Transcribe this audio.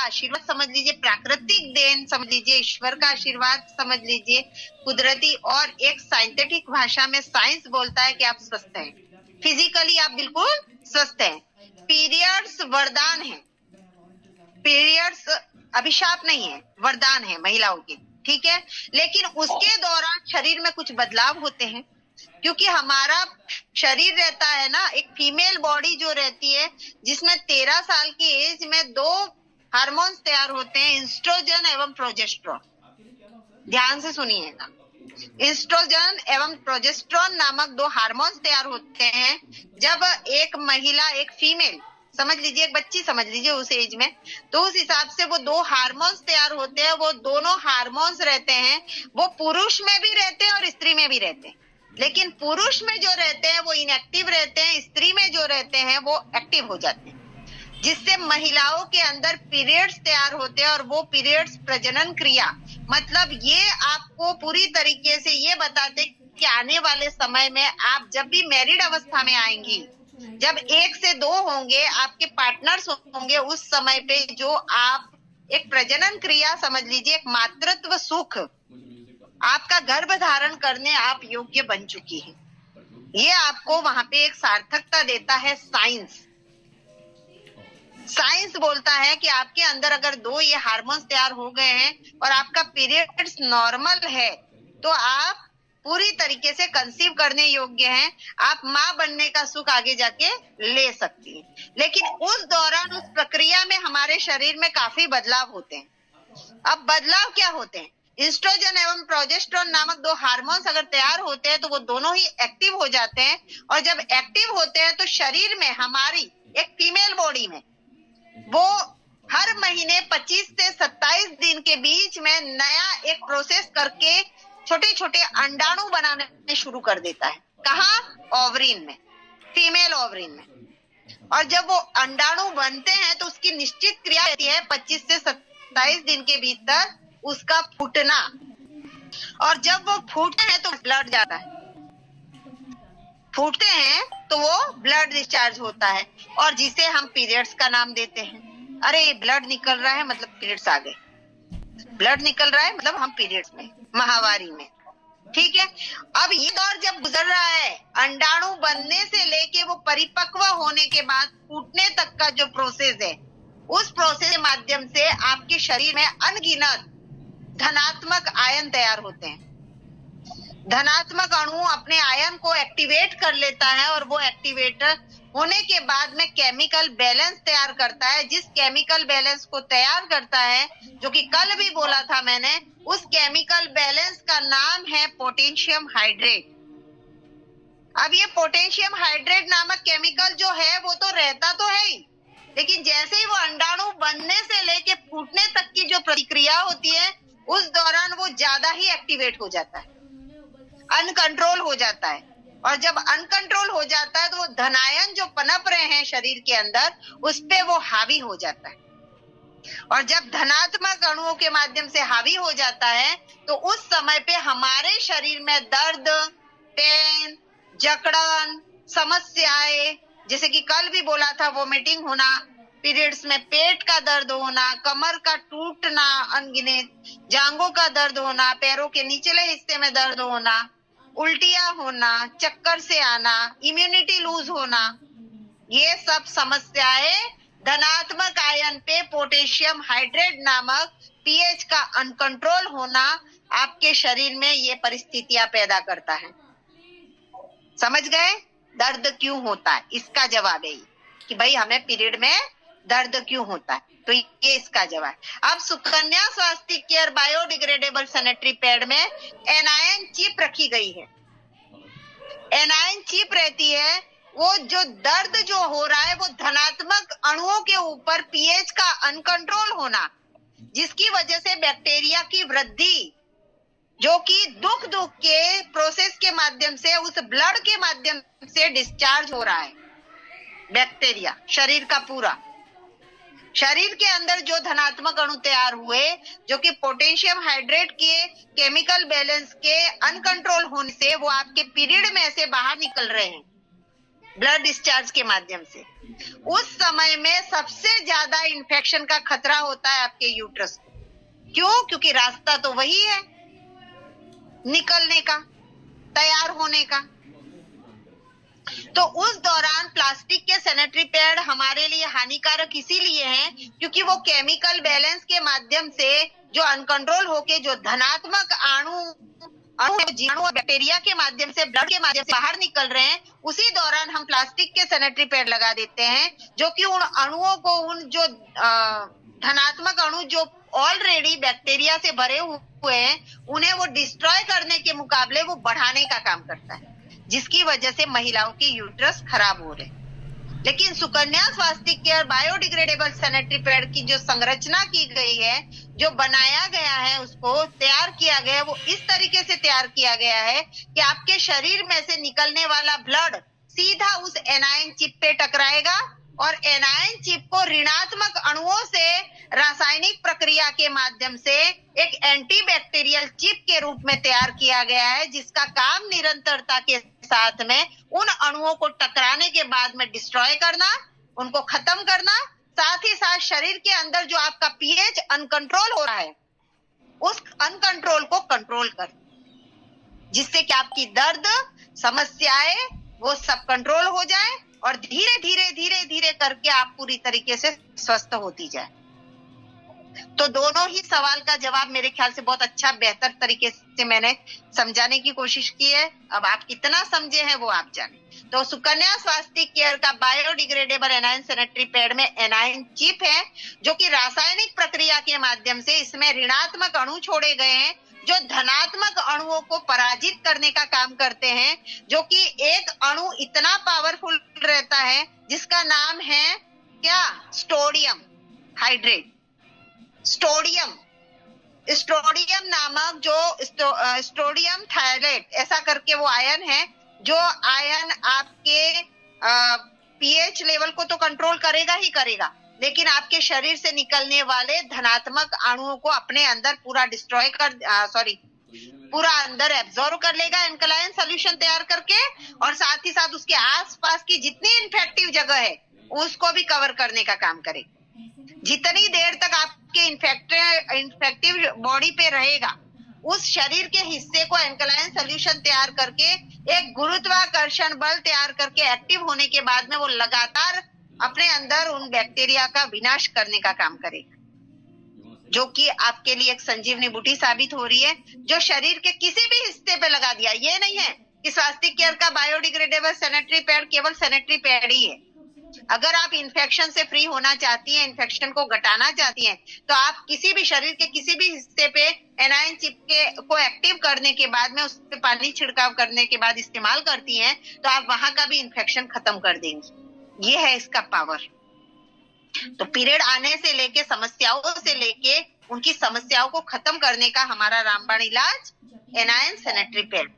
आशीर्वाद समझ लीजिए, प्राकृतिक देन समझ लीजिए, ईश्वर का आशीर्वाद समझ लीजिए, कुदरती, और एक साइंटिफिक भाषा में साइंस बोलता है कि आप स्वस्थ हैं, फिजिकली आप बिल्कुल स्वस्थ हैं। पीरियड्स वरदान है, पीरियड्स अभिशाप नहीं है, वरदान है महिलाओं के, ठीक है। लेकिन उसके दौरान शरीर में कुछ बदलाव होते हैं, क्योंकि हमारा शरीर रहता है ना, एक फीमेल बॉडी जो रहती है, जिसमें 13 साल की एज में 2 हार्मोन्स तैयार होते हैं, इंस्ट्रोजन एवं प्रोजेस्टेरोन। ध्यान से सुनिएगा, इंस्ट्रोजन एवं प्रोजेस्टेरोन नामक 2 हार्मोन्स तैयार होते हैं जब एक महिला, एक फीमेल समझ लीजिए, एक बच्ची समझ लीजिए उस एज में, तो उस हिसाब से वो 2 हार्मोन्स तैयार होते हैं। वो दोनों हार्मोन्स रहते हैं, वो पुरुष में भी रहते हैं और स्त्री में भी रहते हैं, लेकिन पुरुष में जो रहते हैं वो इनएक्टिव रहते हैं, स्त्री में जो रहते हैं वो एक्टिव हो जाते हैं, जिससे महिलाओं के अंदर पीरियड्स तैयार होते हैं। और वो पीरियड्स प्रजनन क्रिया, मतलब ये आपको पूरी तरीके से ये बताते कि आने वाले समय में आप जब भी मैरिड अवस्था में आएंगी, जब 1 से 2 होंगे, आपके पार्टनर्स होंगे, उस समय पे जो आप एक प्रजनन क्रिया समझ लीजिए, एक मातृत्व सुख, आपका गर्भ धारण करने आप योग्य बन चुकी है। ये आपको वहां पे एक सार्थकता देता है साइंस। साइंस बोलता है कि आपके अंदर अगर 2 ये हार्मोन्स तैयार हो गए हैं और आपका पीरियड्स नॉर्मल है, तो आप पूरी तरीके से कंसीव करने योग्य हैं, आप माँ बनने का सुख आगे जाके ले सकती हैं। लेकिन उस दौरान, उस प्रक्रिया में हमारे शरीर में काफी बदलाव होते हैं। अब बदलाव क्या होते हैं? एस्ट्रोजन एवं प्रोजेस्टेरोन नामक 2 हार्मोन्स अगर तैयार होते हैं तो वो दोनों ही एक्टिव हो जाते हैं, और जब एक्टिव होते हैं तो शरीर में, हमारी एक फीमेल बॉडी में, वो हर महीने 25 से 27 दिन के बीच में नया एक प्रोसेस करके छोटे छोटे अंडाणु बनाने शुरू कर देता है। कहाँ? ओवरीन में, फीमेल ओवरीन में। और जब वो अंडाणु बनते हैं तो उसकी निश्चित क्रिया रहती है 25 से 27 दिन के भीतर उसका फूटना, और जब वो फूटते हैं तो ब्लड जाता है, फूटते हैं तो वो ब्लड डिस्चार्ज होता है, और जिसे हम पीरियड्स का नाम देते हैं। अरे ब्लड निकल रहा है मतलब पीरियड्स आ गए, ब्लड निकल रहा है मतलब हम पीरियड्स में, माहवारी में, ठीक है। अब ये दौर जब गुजर रहा है, अंडाणु बनने से लेके वो परिपक्व होने के बाद फूटने तक का जो प्रोसेस है, उस प्रोसेस के माध्यम से आपके शरीर में अनगिनत धनात्मक आयन तैयार होते हैं। धनात्मक अणु अपने आयन को एक्टिवेट कर लेता है, और वो एक्टिवेटर होने के बाद में केमिकल बैलेंस तैयार करता है। जिस केमिकल बैलेंस को तैयार करता है, जो कि कल भी बोला था मैंने, उस केमिकल बैलेंस का नाम है पोटेशियम हाइड्रेट। अब ये पोटेशियम हाइड्रेट नामक केमिकल जो है वो तो रहता तो है ही, लेकिन जैसे ही वो अंडाणु बनने से लेके फूटने तक की जो प्रतिक्रिया होती है, उस दौरान वो ज्यादा ही एक्टिवेट हो जाता है, अनकंट्रोल हो जाता है। और जब अनकंट्रोल हो जाता है तो वो धनायन जो पनप रहे हैं शरीर के अंदर, उस पे वो हावी हो जाता है। और जब धनात्मक अणुओं के माध्यम से हावी हो जाता है तो उस समय पे हमारे शरीर में दर्द, पेन, जकड़न, समस्याएं, जैसे कि कल भी बोला था, वोमिटिंग होना, पीरियड्स में पेट का दर्द होना, कमर का टूटना अनगिनत, जांघों का दर्द होना, पैरों के निचले हिस्से में दर्द होना, उल्टियां होना, चक्कर से आना, इम्यूनिटी लूज होना, ये सब समस्याएं धनात्मक आयन पे पोटेशियम हाइड्रेट नामक पीएच का अनकंट्रोल होना आपके शरीर में ये परिस्थितियां पैदा करता है। समझ गए दर्द क्यों होता है? इसका जवाब है कि भाई हमें पीरियड में दर्द क्यों होता है, तो ये इसका जवाब। अब सुकन्या स्वास्थ्य केयर बायोडिग्रेडेबल सैनिटरी पैड में एनायन चिप रखी गई है। एनायन चिप रहती है, वो जो दर्द जो हो रहा है वो धनात्मक अणुओं के ऊपर पीएच का अनकंट्रोल होना, जिसकी वजह से बैक्टीरिया की वृद्धि, जो कि दुख के प्रोसेस के माध्यम से, उस ब्लड के माध्यम से डिस्चार्ज हो रहा है। बैक्टीरिया शरीर का पूरा, शरीर के अंदर जो धनात्मक अणु तैयार हुए, जो कि पोटेशियम हाइड्रेट के केमिकल बैलेंस के अनकंट्रोल होने से वो आपके पीरियड में ऐसे बाहर निकल रहे हैं, ब्लड डिस्चार्ज के माध्यम से, उस समय में सबसे ज्यादा इन्फेक्शन का खतरा होता है आपके यूट्रस को। क्यों? क्योंकि रास्ता तो वही है निकलने का, तैयार होने का। तो उस दौरान प्लास्टिक के सैनिटरी पैड हमारे लिए हानिकारक इसीलिए हैं क्योंकि वो केमिकल बैलेंस के माध्यम से जो अनकंट्रोल होके जो धनात्मक जीवाणु और बैक्टीरिया के माध्यम से, ब्लड के माध्यम से बाहर निकल रहे हैं, उसी दौरान हम प्लास्टिक के सैनिटरी पैड लगा देते हैं, जो कि उन अणुओं को, उन जो धनात्मक अणु जो ऑलरेडी बैक्टीरिया से भरे हुए हैं, उन्हें वो डिस्ट्रॉय करने के मुकाबले वो बढ़ाने का काम करता है, जिसकी वजह से महिलाओं की यूट्रस खराब हो रहे। लेकिन सुकन्या स्वास्थ्य केयर बायोडिग्रेडेबल सैनिटरी पैड की जो संरचना की गई है, जो बनाया गया है, उसको तैयार किया गया है, वो इस तरीके से तैयार किया गया है कि आपके शरीर में से निकलने वाला ब्लड सीधा उस एनायन चिप पे टकराएगा और एनायन चिप को ऋणात्मक अणुओं से रासायनिक प्रक्रिया के माध्यम से एक एंटीबैक्टीरियल चिप के रूप में तैयार किया गया है, जिसका काम निरंतरता के साथ में उन अणुओं को टकराने के बाद में डिस्ट्रॉय करना, उनको खत्म करना, साथ ही साथ शरीर के अंदर जो आपका पीएच अनकंट्रोल हो रहा है, उस अनकंट्रोल को कंट्रोल कर, जिससे कि आपकी दर्द, समस्याएं वो सब कंट्रोल हो जाए और धीरे धीरे धीरे धीरे करके आप पूरी तरीके से स्वस्थ होती जाए। तो दोनों ही सवाल का जवाब मेरे ख्याल से बहुत अच्छा, बेहतर तरीके से मैंने समझाने की कोशिश की है। अब आप कितना समझे हैं वो आप जाने। तो सुकन्या स्वास्थ्य केयर का बायोडिग्रेडेबल एनायन सैनिटरी पैड में एनायन चिप है, जो कि रासायनिक प्रक्रिया के माध्यम से इसमें ऋणात्मक अणु छोड़े गए हैं, जो धनात्मक अणुओं को पराजित करने का काम करते हैं, जो कि एक अणु इतना पावरफुल रहता है जिसका नाम है क्या? Stadium hydrate. स्टोडियम नामक जो स्टोडियम थायलेट ऐसा करके वो आयन है, जो आयन आपके पीएच लेवल को तो कंट्रोल करेगा ही करेगा, लेकिन आपके शरीर से निकलने वाले धनात्मक अणुओं को अपने अंदर पूरा डिस्ट्रॉय कर पूरा अंदर एब्जॉर्ब कर लेगा एल्कलाइन सॉल्यूशन तैयार करके, और साथ ही साथ उसके आसपास की जितनी इन्फेक्टिव जगह है उसको भी कवर करने का काम करेगा। जितनी देर तक आपके इन्फेक्टिव बॉडी पे रहेगा, उस शरीर के हिस्से को एल्कलाइन सॉल्यूशन तैयार करके एक गुरुत्वाकर्षण बल तैयार करके एक्टिव होने के बाद में वो लगातार अपने अंदर उन बैक्टीरिया का विनाश करने का काम करेगा, जो कि आपके लिए एक संजीवनी बूटी साबित हो रही है, जो शरीर के किसी भी हिस्से पे लगा दिया। ये नहीं है कि स्वास्थ्य केयर का बायोडिग्रेडेबल सैनिटरी पैड केवल सैनिटरी पैड ही है। अगर आप इन्फेक्शन से फ्री होना चाहती हैं, इन्फेक्शन को घटाना चाहती हैं, तो आप किसी भी शरीर के किसी भी हिस्से पे एनायन चिप को एक्टिव करने के बाद में उस पे पानी छिड़काव करने के बाद इस्तेमाल करती हैं, तो आप वहां का भी इन्फेक्शन खत्म कर देंगी। ये है इसका पावर। तो पीरियड आने से लेके, समस्याओं से लेके, उनकी समस्याओं को खत्म करने का हमारा रामबाण इलाज एनायन सैनिटरी पैड।